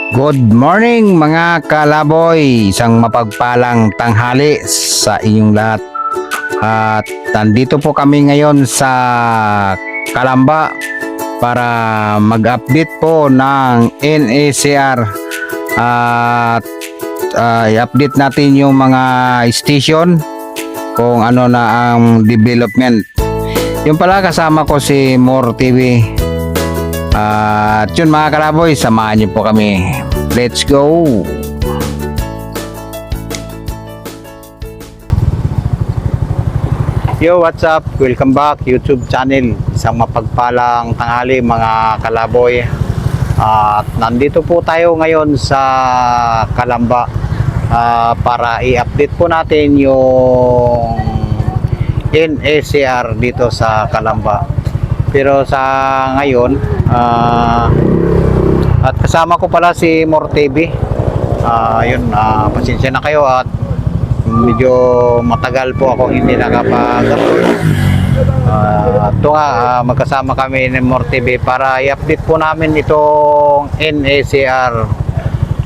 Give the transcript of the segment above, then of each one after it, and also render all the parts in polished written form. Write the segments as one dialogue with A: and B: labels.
A: Good morning mga kalaboy, isang mapagpalang tanghali sa inyong lahat. At nandito po kami ngayon sa Calamba para mag-update po ng NACR at i-update natin yung mga station kung ano na ang development. Yung pala kasama ko si More TV. At yun mga kalaboy, samahan niyo po kami. Let's go! Yo, what's up? Welcome back YouTube channel. Isang mapagpalang tanghali mga kalaboy. At nandito po tayo ngayon sa Calamba para i-update po natin yung NACR dito sa Calamba. Pero sa ngayon at kasama ko pala si More TV. Pasensya na kayo at medyo matagal po ako hindi nakapag-upload. Magkasama kami ni More TV para i-update po namin itong NACR.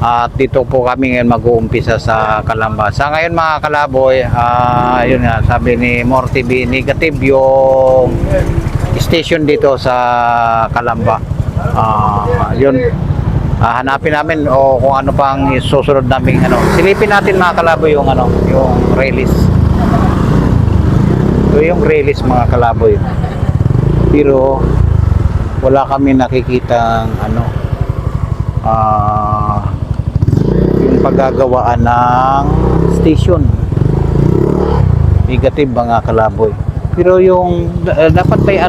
A: At dito po kami ngayon mag-uumpisa sa Calamba. Sa ngayon mga kalaboy, yun nga, sabi ni More TV, negative yung station dito sa Calamba. Hanapin namin o kung ano pang susunod namin silipin natin mga kalaboy yung yung release. So yung release mga kalaboy. Pero wala kami nakikitang yung paggagawaan ng station. Negative mga kalaboy. Pero yung dapat may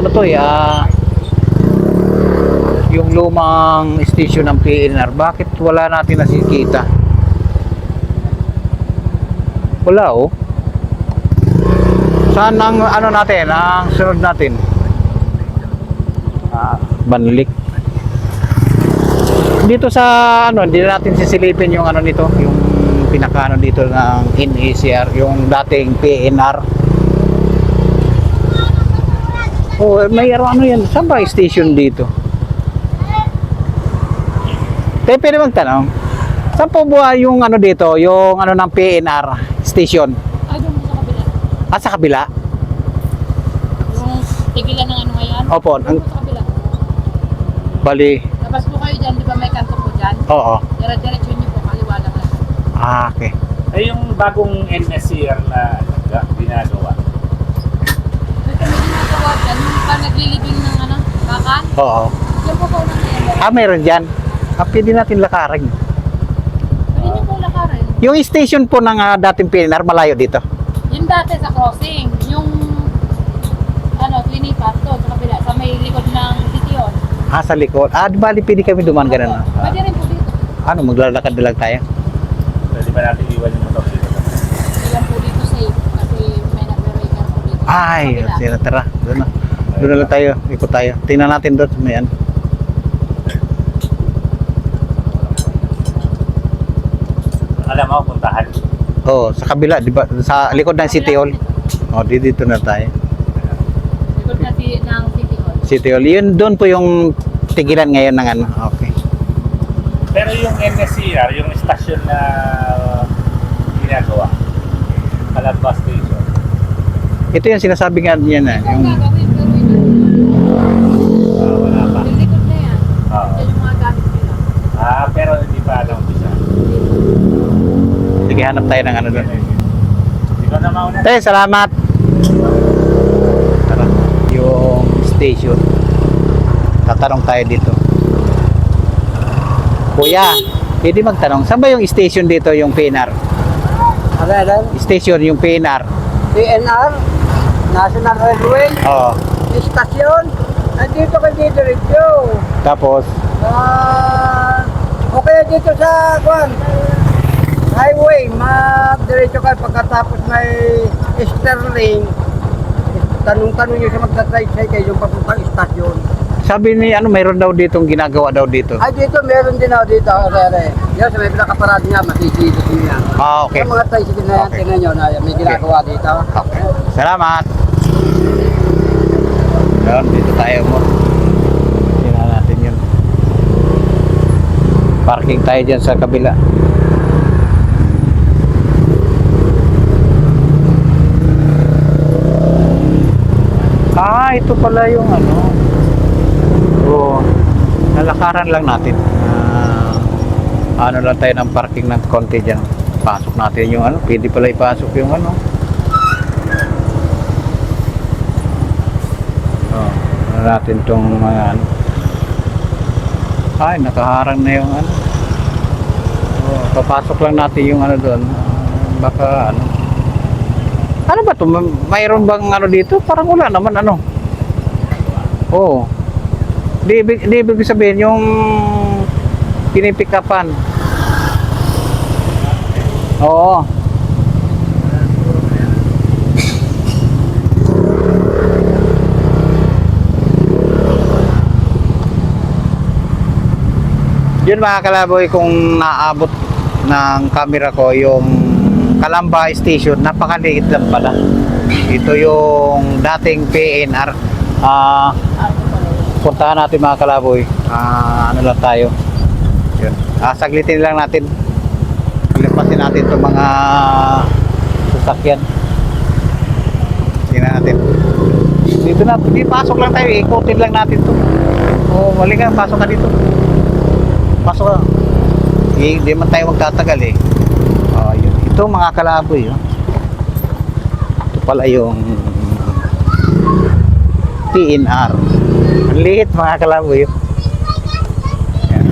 A: yung lumang station ng PNR, bakit wala natin nakikita? Wala oh. Saan ang natin, ang sunod natin? Banlik. Dito sa hindi natin sisilipin yung nito, yung pinaka dito ng NACR, yung dating PNR. Oh, may yan. Saan ba station dito? Pwede magtanong. Saan po buhay yung dito? Yung ng PNR station?
B: Ay, doon sa kabila.
A: Sa kabila?
B: Yung tigilan ng ngayon?
A: Opo.
B: Doon sa kabila.
A: Bali.
B: Labas po kayo dyan, di ba may kanto po dyan?
A: Oo.
B: Diretso nyo po, kaliwa lang lang.
A: Okay.
C: Ay, yung bagong NSCR na ginagawa.
B: May kami ginagawa dyan, yung parang naglilibing ng kakan.
A: Oo.
B: Yan po po ng ngayon.
A: Meron dyan. Pwede natin lakarin.
B: Pwede nyo po lakarin.
A: Yung station po ng dating PNR, malayo dito.
B: Yung dati sa crossing, yung Twinipas doon sa kabila, sa may likod ng Cityon.
A: Sa likod. Di bali, pwede kami dumaan ganun.
B: Pwede rin po dito.
A: Maglalakad na lang tayo?
C: Pwede ba natin iwan yung motor dito?
B: Ilan po dito safe, kasi may nagre-raker po dito.
A: Ay, tara. Doon na. Doon na lang tayo. Ikot tayo. Tingnan natin doon. May
C: Alam mo, puntahan.
A: sa kabila, di ba? Sa likod ng City Hall. Dito na tayo.
B: Likod na ng City Hall.
A: City Hall. Yun, doon po yung tigilan ngayon ng Okay.
C: Pero yung NSCR, yung station na ginagawa, Calamba Station.
A: Ito yung sinasabi nga niya na.
B: Ito ang
A: Yung,
B: gagawin, pero ito
C: Wala pa.
B: yung likod na yan.
C: Oo.
B: Yan yung mga gamit nila.
C: Pero hindi pa alam isa.
A: sige, hanap tayo ng doon.
C: Ikaw na mauna.
A: Salamat. Tara. Yung station. Tatanong tayo dito. Kuya, pwede magtanong, saan ba yung station dito, yung PNR? Station, yung PNR.
D: PNR, National Railway,
A: Oo.
D: Stasyon, nandito ka dito rin.
A: Tapos,
D: Okay dito sa highway, diretso ka pagkatapos may Sterling, tanong-tanong nyo sa magta-tricycle yung papuntang istasyon.
A: sabi ni mayroon daw ditong ginagawa daw dito.
D: Ay dito, meron din ako dito. Yan, sa may pinakaparad nga, masisilip niya.
A: Okay.
D: Yung mga tricycle na yan,
A: Okay.
D: tingnan nyo na may ginagawa dito.
A: Okay. Salamat. Yun, dito tayo mo. Tingnan natin yun. Parking tayo dyan sa kabila. Ito pala yung ano. Oo. Nalakaran lang natin. Ano lang tayo ng parking ng konti dyan. Pasok natin yung ano. Pwede pala ipasok yung ano. Ano natin itong ano. Ay, nakaharang na yung ano. Papasok lang natin yung ano doon. Baka ano. Ano ba ito? Mayroon bang ano dito? Parang wala naman ano. Oo. Di ibig sabihin yung pinipikapan. Oo. Yun mga kalaboy, kung naabot ng camera ko yung Calamba Station, napakaliit lang pala. Ito yung dating PNR. Puntahan natin mga kalaboy. Ano lang tayo. Yun. Saglitin lang natin. Lipasin natin itong mga sasakyan. Tingnan natin. Dito na, pasok lang tayo. Ikutin lang natin ito. Mali ka, pasok ka dito. Pasok ka. Hindi man tayo magtatagal eh. Yun. Ito mga kalaboy. Ito pala yung PNR. Ang liit mga kalaboy. Yan.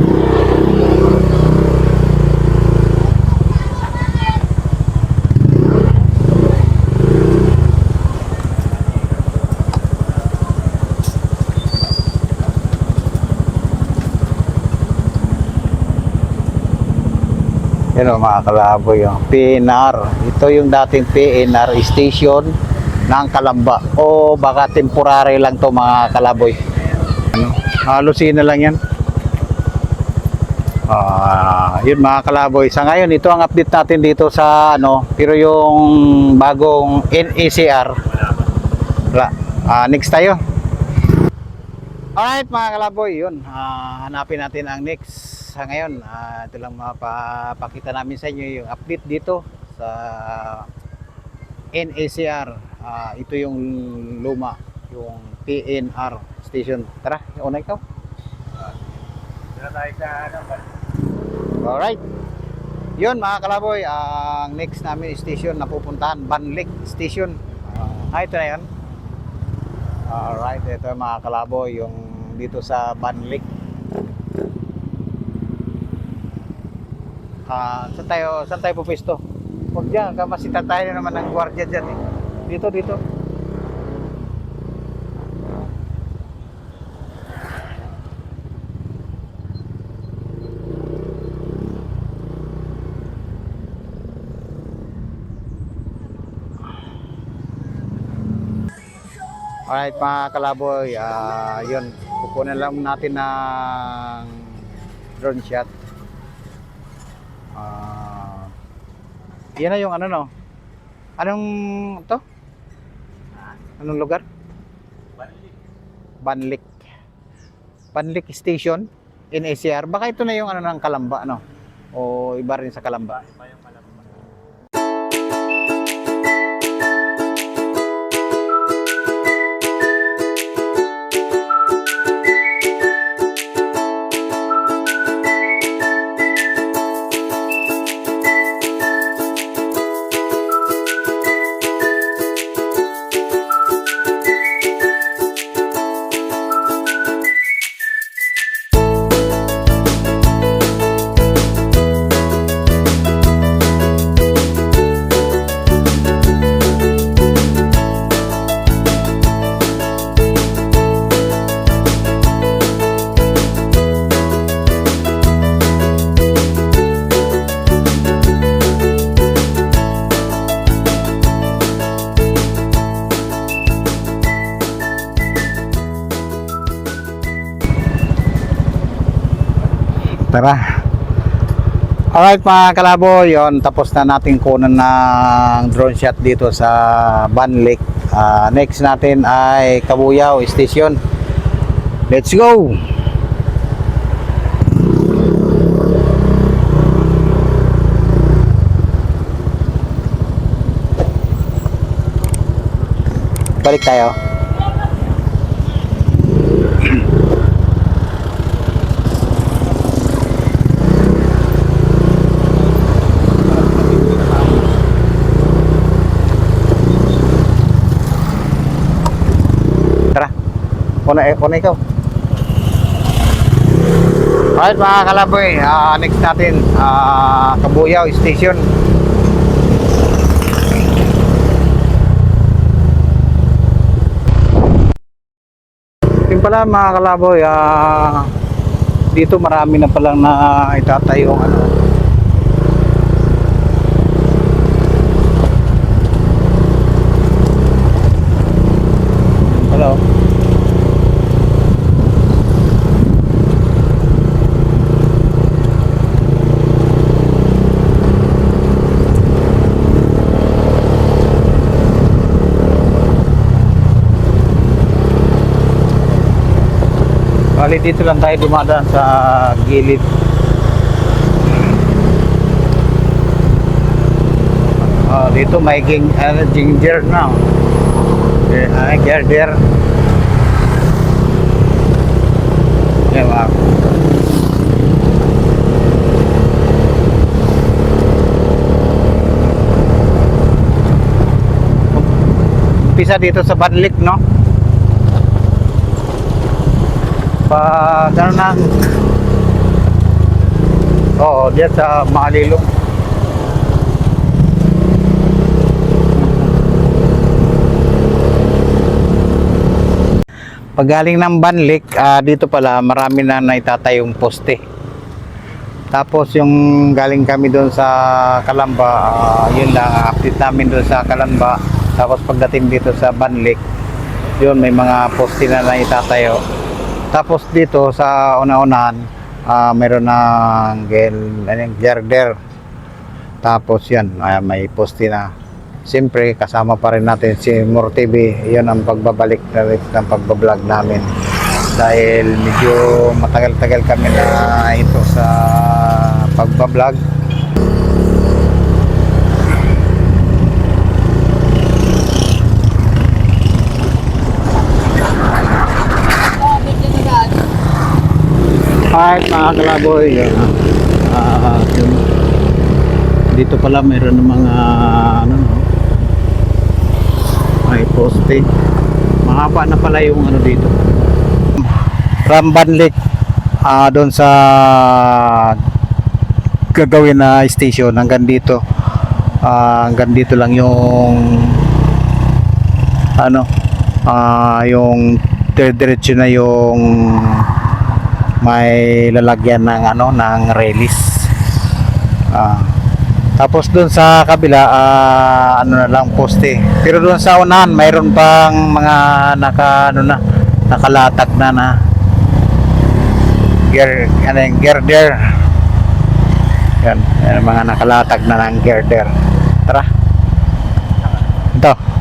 A: Yan o mga kalaboy. PNR. Ito yung dating PNR station ng Calamba. O baka temporary lang to mga kalaboy. Halusin na lang yan. Yun mga kalaboy. Sa ngayon, ito ang update natin dito sa ano. Pero yung bagong NACR, wala. Next tayo. Alright mga kalaboy, yun. Hanapin natin ang next. Sa ngayon, ito lang mapapakita namin sa inyo yung update dito sa NACR. Ito yung luma, yung PNR station. Tara, una ikaw.
C: Dito tayo sa ano ba?
A: Alright. Yun mga kalaboy, ang next namin station na pupuntahan, Banlik Station. Ito na yun. Alright, ito mga kalaboy, yung dito sa Banlik. Saan tayo pupesto? Huwag dyan, kamasita tayo na naman ng gwardiya dyan eh. Dito. Alright mga kalaboy, yun, kukunan lang natin ng drone shot. Yan na yung ano no. Anong to? Anong lugar? Banlik Station in ACR. Baka ito na yung ano ng Calamba ano. O iba rin sa Calamba.
C: Iba yung Calamba.
A: Tara. Alright mga kalabo, yon tapos na natin kunan ng drone shot dito sa Banlik. Next natin ay Kabuyao Station. Let's go! Balik tayo. Tara. Una ikaw. Alright mga kalaboy, next natin, Kabuyao Station. Yun pala mga kalaboy, dito marami na palang na itatayong ano. Hello. Bali dito lang tayo dumadaan sa gilid. Dito may ginger na. Girder. Yan mga. Umpisa dito sa Banlik, no? Gano'n na. Oo, diyan sa Maalilong. Paggaling ng Banlik, dito pala marami na naitatayong poste. Tapos yung galing kami doon sa Kalamba, yun lang, update namin doon sa Kalamba. Tapos pagdating dito sa Banlik, yun may mga poste na naitatayo. Tapos dito sa una-unahan, meron ng girder. Tapos yan, may poste na. Siyempre, kasama pa rin natin si More TV. Yun ang pagbabalik na rin ng pagbablog namin. Dahil medyo matagal-tagal kami na ito sa pagbablog. Hi mga kalaboy, dito pala mayroon ng mga ano, may poste. Mahaba na pala yung ano dito. From Banlik doon sa gagawin na station hanggang dito. Hanggang dito lang yung ano, yung diretso na yung may lalagyan ng ano ng release. Tapos doon sa kabila ano na lang poste. Pero doon sa unahan mayroon pang mga nakalatag na girder. Yan, mga nakalatag na ng girder. Tara. Ito.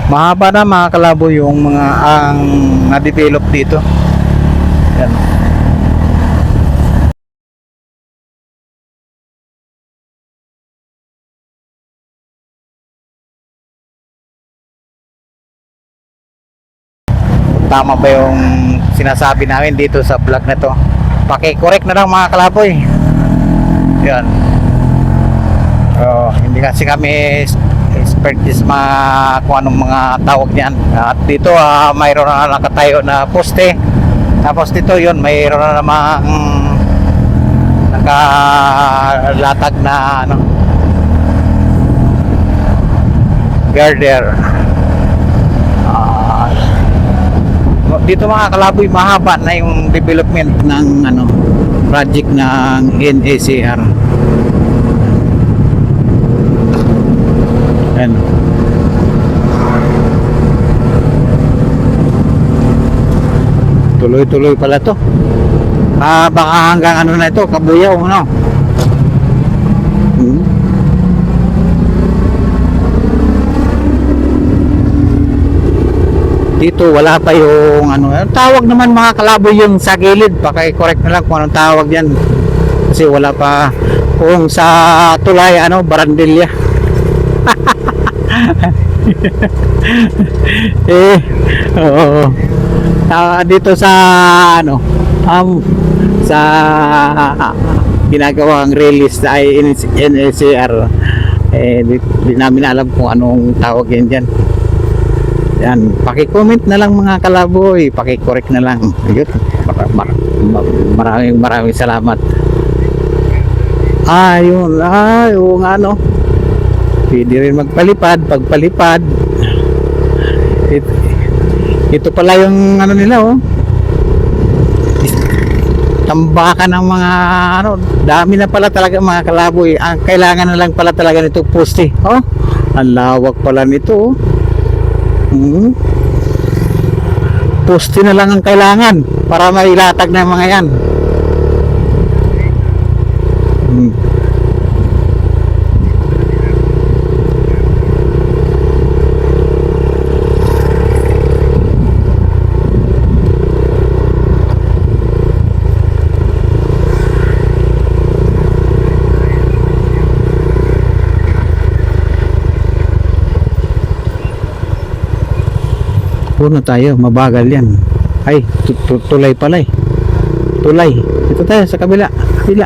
A: Mahaba na mga kalabo yung mga ang na-develop dito. Yan. Tama ba yung sinasabi namin dito sa vlog na to? Paki-correct na lang mga kalaboy. Yan. Hindi kasi kami expertise kung anong mga tawag niyan. At dito mayroon na nakatayo na poste. Tapos dito yun mayroon na namang nakalatag na ano girder. Dito mga kalaboy mahaba na yung development ng ano project ng NACR. Ayan. Tuloy-tuloy pala to. Baka hanggang ano na ito, Kabuyao, no? Dito wala pa yung ano, tawag naman mga kalaboy yung sa gilid, paki-correct na lang kung anong tawag yan. kasi wala pa kung sa tulay ano, Barandilla. Eh, oo. Dito sa ano, sa ginagawang release ay NSCR, di namin alam kung anong tawag yan dyan. Yan, paki-comment na lang mga kalaboy, paki-correct na lang. Ayun, maraming salamat. Yun, yung ano, pwede rin magpalipad, pagpalipad. Ito pala yung ano nila, oh. Tambakan ng mga ano, dami na pala talaga mga kalaboy. Ang kailangan na lang pala talaga nito poste. Oh, ang lawak pala nito, oh. Poste na lang ang kailangan para mailatag na yung mga yan. Puno tayo, mabagal yan. Ay, tulay pala eh. Tulay. Ito tayo sa kabila. Kabila.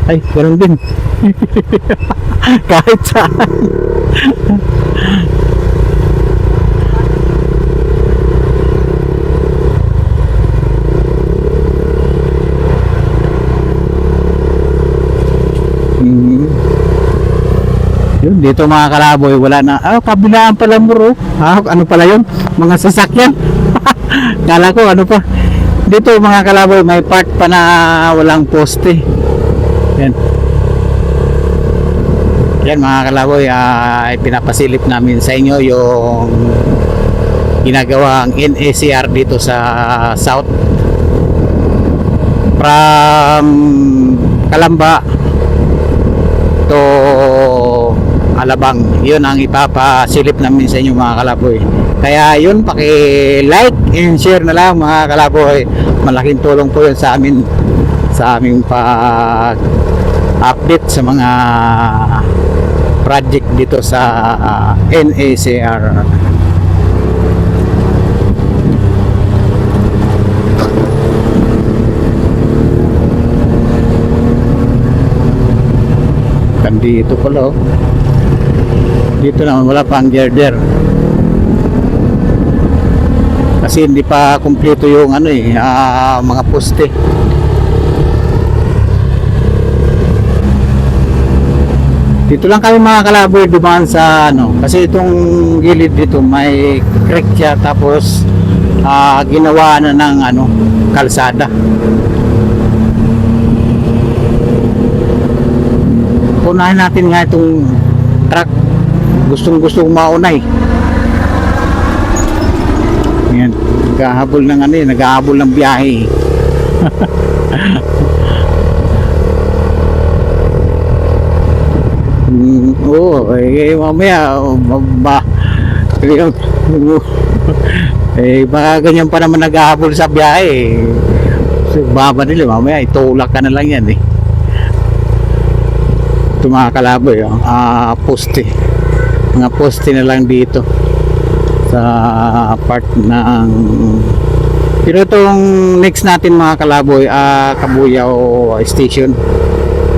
A: Ay, ganun din. Kahit saan. Yun, dito mga kalaboy, wala na. Kabilaan pala muro. Ano pala yun? Mga sasakyan. Kala ko ano pa. Dito mga kalaboy, may part pa na walang poste. Yan. Yan mga kalaboy, pinapasilip namin sa inyo yung ginagawang NACR dito sa South. From Calamba to Alabang, yun ang ipapasilip namin sa inyo mga kalaboy. Kaya yun, paki-like and share na lang mga kalaboy. Malaking tulong po yun sa amin, sa aming pag-update sa mga project dito sa NACR. Dito pala, oh. Dito naman wala pang girder kasi hindi pa kumpleto yung ano mga poste. Dito lang kami mga kalaboy dumaan sa ano, kasi itong gilid dito may creek siya, tapos ginawa na ng ano, kalsada. Unahin natin nga itong truck, gustong maunay. Yan, naghahabol ng ano, naghahabol ng biyahe. Oo, mamaya baka ganyan pa naman naghahabol sa biyahe. So, baba nila, mamaya itulak ka na lang yan eh. Ito mga kalaboy, poste, mga poste na lang dito sa part ng, pero itong next natin mga kalaboy, Kabuyaw Station,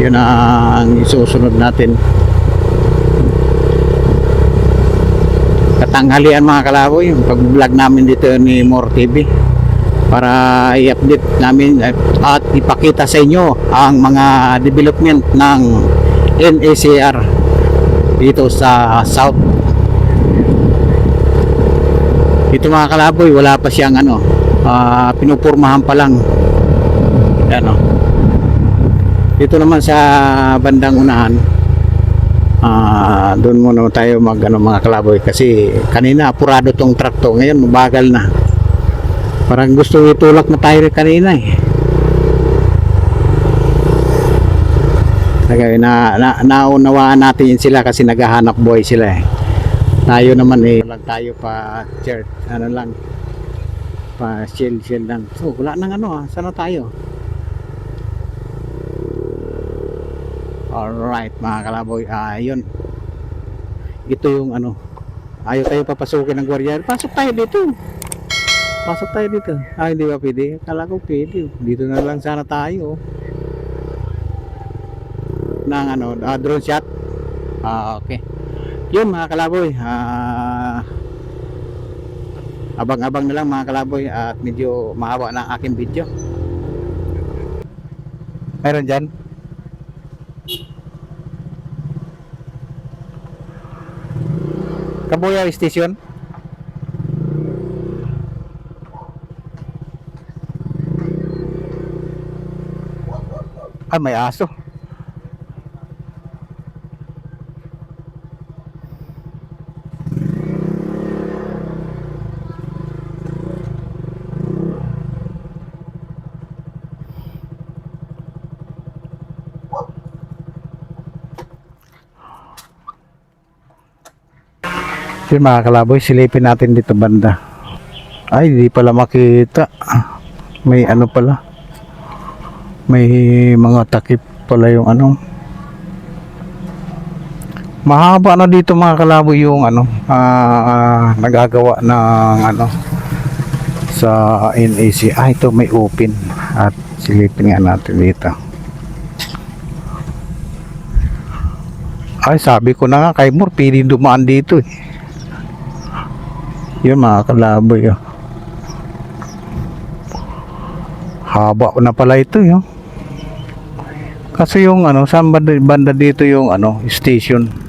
A: yun ang isusunod natin. Katanghalian mga kalaboy, yung pag vlog namin dito ni More TV, para i-update namin at ipakita sa inyo ang mga development ng NACR dito sa South. Ito mga kalaboy, wala pa siyang ano, pinupurmahan pa lang. Yan, oh. Dito naman sa bandang unahan, doon muna tayo mag ano, mga kalaboy, kasi kanina apurado tong truck to, ngayon mabagal na. Parang gusto itulak na tayo kanina eh. Naunawaan natin sila kasi naghahanap buhay sila eh. Tayo naman eh, lang tayo pa church, ano lang, pa chill lang. So wala nang ano, sana tayo. Alright mga kalaboy, yun. Ito yung ano, ayaw tayo papasukin ng gwardiya. Pasok tayo dito. Pasok tayo dito. Hindi ba pwede? Akala ko pwede. Dito na lang sana tayo. Ng ano, drone shot. Okay. Yun mga kalaboy. Abang-abang na lang mga kalaboy at medyo mahaba na ang aking video. Meron dyan? Kabuyaw Station. May aso. Yun mga kalaboy, silipin natin dito banda. Ay, hindi pala makita. May ano pala. May mga takip pala yung ano. Mahaba na dito mga kalaboy yung ano, nagagawa ng ano sa NAC. Ito may open at silipin nga natin dito. Ay, sabi ko na nga kay Moore, pili dumaan dito eh. Yun mga kalaboy, haba na pala ito yun. Kasi yung ano, saan banda dito yung ano, station.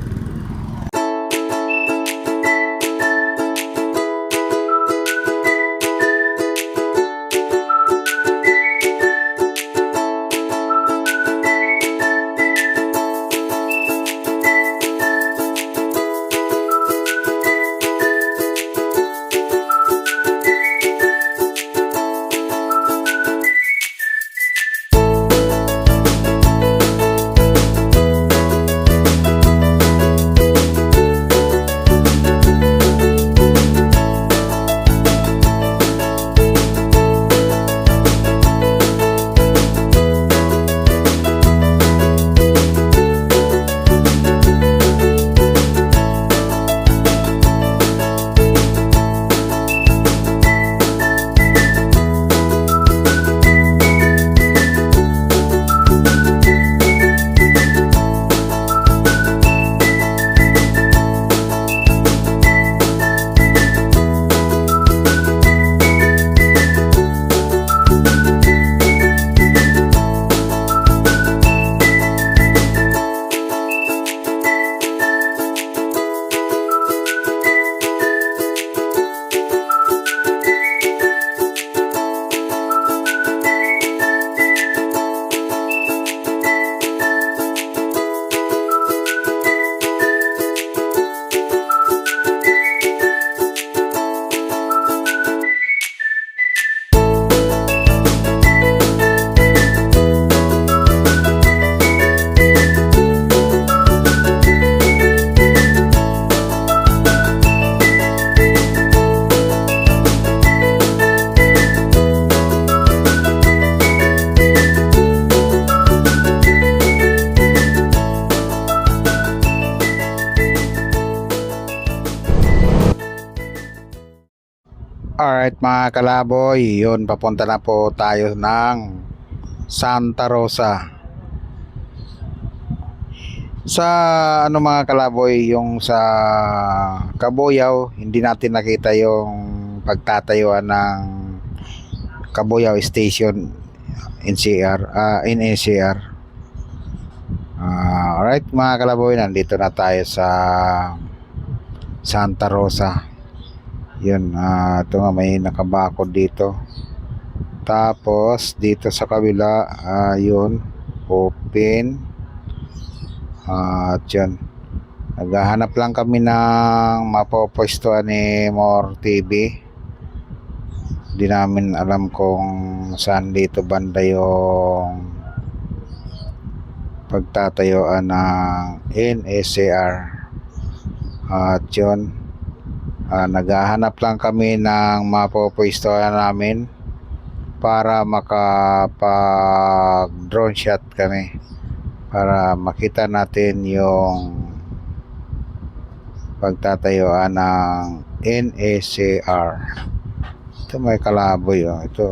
A: Alright mga kalaboy, yun, papunta na po tayo ng Santa Rosa. Sa ano mga kalaboy, yung sa Kabuyaw, hindi natin nakita yung pagtatayuan ng Kabuyaw Station NCR. Alright mga kalaboy, nandito na tayo sa Santa Rosa. Yun, ito nga may nakabakod dito. Tapos dito sa kabila, yun, open. At yun, naghahanap lang kami ng mapopwestuhan ni More TV. Di namin alam kung saan dito banda yung pagtatayuan ng NSCR. At yun, naghahanap lang kami ng mapopwestuhan namin para makapag drone shot kami para makita natin yung pagtatayuan ng NSCR. Ito may kalaboy, oh. Ito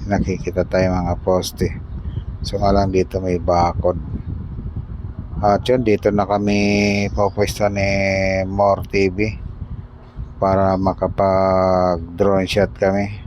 A: nakikita tayo mga poste. So nga lang dito may bakod. At yun, dito na kami pupwesto ni More TV para makapag drone shot kami.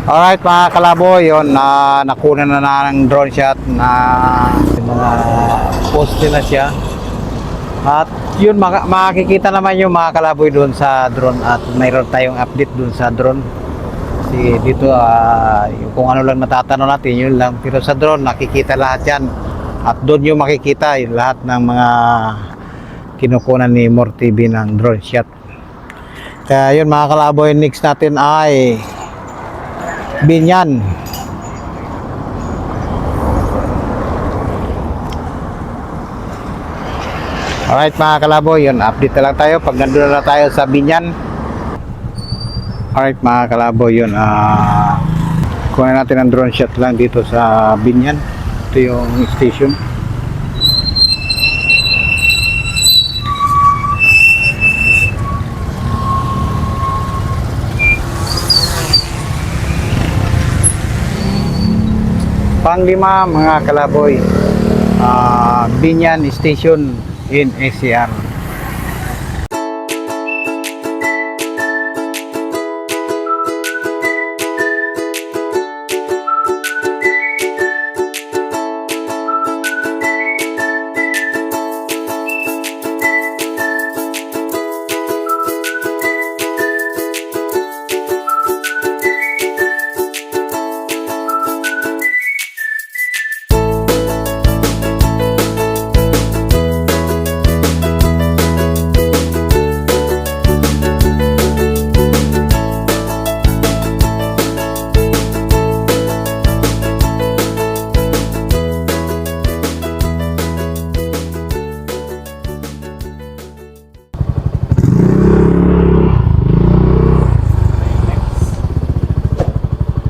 A: Alright mga kalabo, yun, nakuha na ng drone shot na mga poste na siya. At yun, makikita naman yung mga kalaboy doon sa drone at mayroon tayong update doon sa drone. Kasi dito, yung kung ano lang natatanaw natin, yun lang. Pero sa drone, nakikita lahat yan. At doon yung makikita yung lahat ng mga kinukunan ni More TV ng drone shot. Kaya yun mga kalaboy, next natin ay Binyan. Alright mga kalaboy, yun, update na lang tayo pag nandun na tayo sa Binyan. Alright mga kalaboy, yun, kuha natin ang drone shot lang dito sa Binyan. Ito yung station. Panglima mga kalaboy, Binyan Station in NSCR.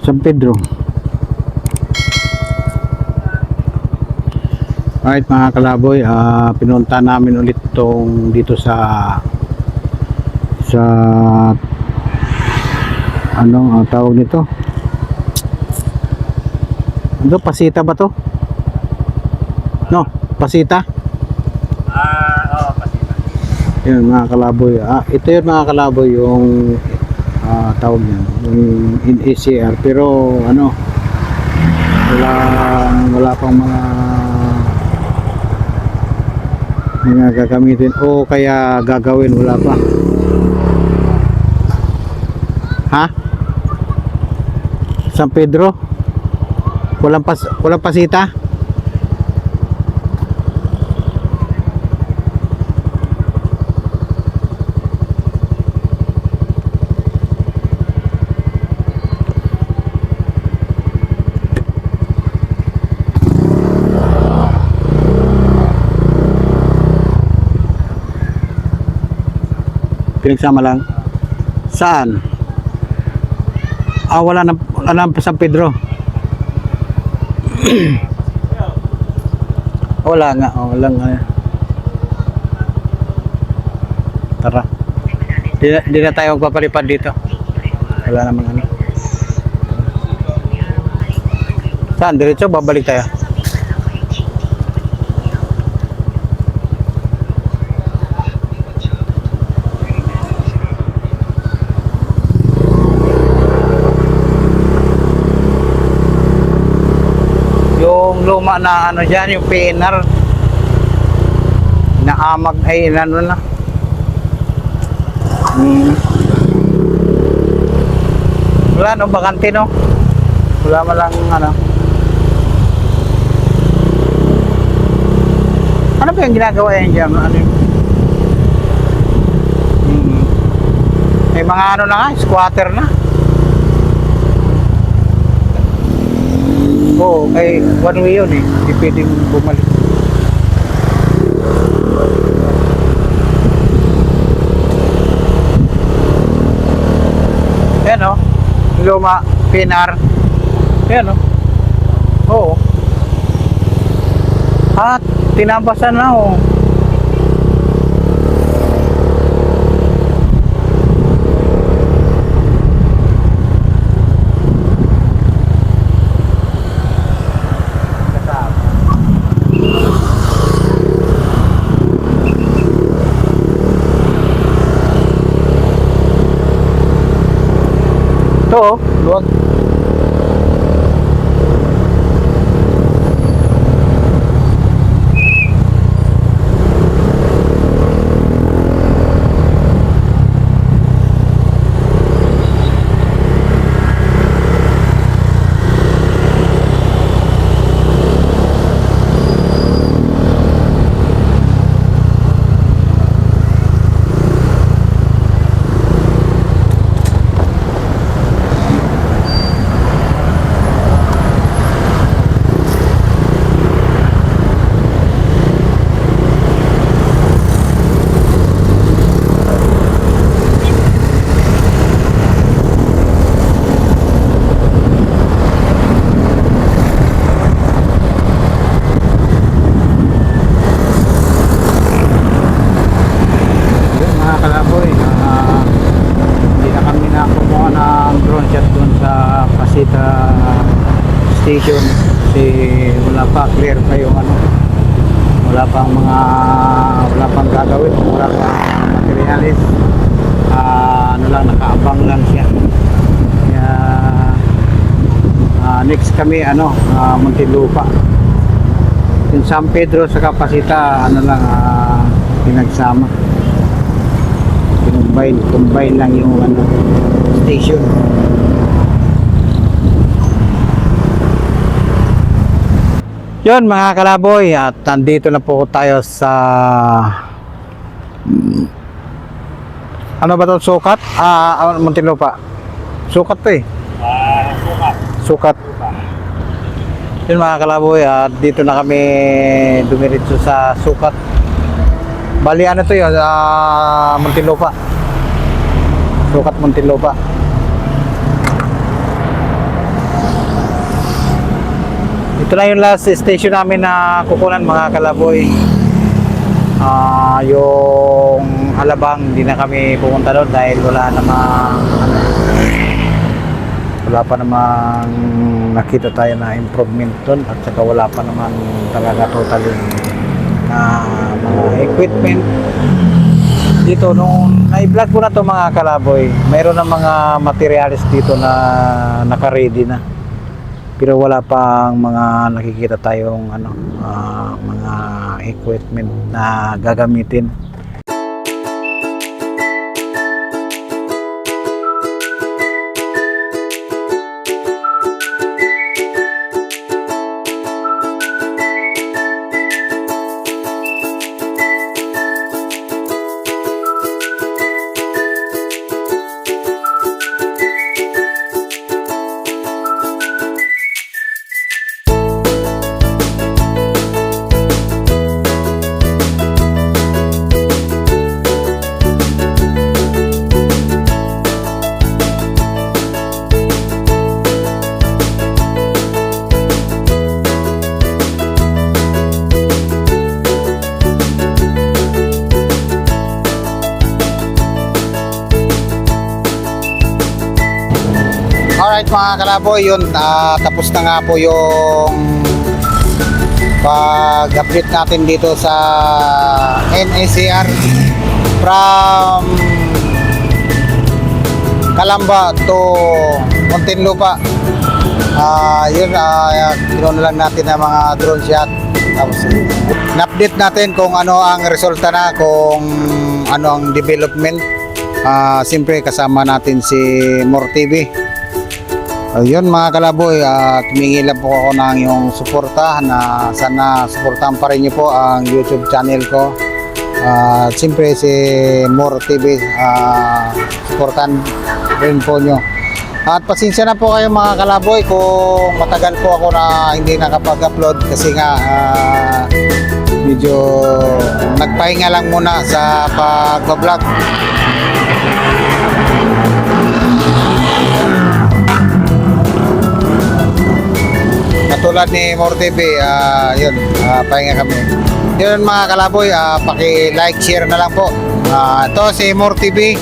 A: San Pedro. Alright mga kalaboy, pinunta namin ulit tong dito sa ano ang tawag nito? Ano, pasita ba to? No, pasita?
C: Oo, pasita.
A: Yun mga kalaboy. Ito yun mga kalaboy yung tawag niya, yung in ACR, pero ano, wala pang mga gagamitin o kaya gagawin, wala pa. Ha? San Pedro? Walang pasita? Pinagsama lang. Saan? Wala na pa San Pedro. Wala nga, wala nga. Tara. Di na tayo magpapalipad dito. Wala namang ano. Saan? Diretso, babalik tayo. Yung luma na ano dyan, yung PNR naamag ay ano na. Wala no, bakante no, wala malang ano. Ano ba yung ginagawa yan dyan? Ano yung may mga ano na nga, squatter na. Oo, ay one way yun eh. Hindi pwedeng bumalik. Ayan o. Luma, PNR. Ayan o. Oo. At tinabasan na o. Ito, luwag. Pasita station kasi wala pa, clear pa yung ano, wala pang gagawin, wala pang materialis, ano lang, nakaabang lang siya. Kaya next kami ano, Muntinlupa, yung San Pedro sa Pasita ano lang, pinagsama, combine lang yung ano, station. Yun mga kalaboy, at nandito na po tayo sa ano ba ito? Sukat? Muntinlupa. Sukat to eh. Sukat. Yun mga kalaboy, at dito na kami dumiritso sa Sukat. Bali ano to yun? Muntinlupa. Sukat Muntinlupa. Ito na yung last station namin na kukunan mga kalaboy. Yung Alabang, hindi na kami pumunta doon dahil wala pa namang nakita tayo na improvement doon at saka wala pa naman talaga totally na mga equipment dito. Nung na-vlog ko na to mga kalaboy, mayroon ng mga materials dito na naka-ready na, pero wala pang mga nakikita tayong mga equipment na gagamitin. Alright mga kalaboy, yun, tapos na nga po yung pag-update natin dito sa NSCR from Calamba to Muntinlupa. Ginawa lang natin ang mga drone shot, tapos na-update natin kung ano ang resulta na, kung ano ang development. Siyempre kasama natin si More TV. Ayun mga kalaboy, tumingi lang po ako ng yung suporta na sana suportahan pa rin niyo po ang YouTube channel ko. Siyempre si More TV, suportahan rin po nyo. At pasensya na po kayo mga kalaboy kung matagal po ako na hindi nakapag-upload kasi nga medyo nagpahinga lang muna sa pag-vlog. Katulad ni More TV, yun, pahinga kami. Yun mga kalaboy, paki-like, share na lang po. Ito si More TV.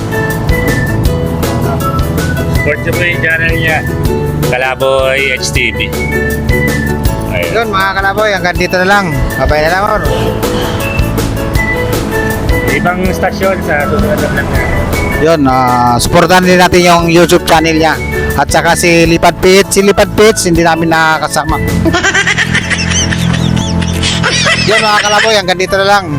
C: Support nyo po yung channel niya, Kalaboy HTV. Ayun.
A: Yun mga kalaboy, hanggang dito na lang. Babay na lang, More.
C: Ibang stasyon sa susunod na vlog na.
A: Yun, supportan din natin yung YouTube channel niya. At saka si Lipad Pits, hindi namin nakakasama. Yun mga kalaboy, hanggang dito na lang.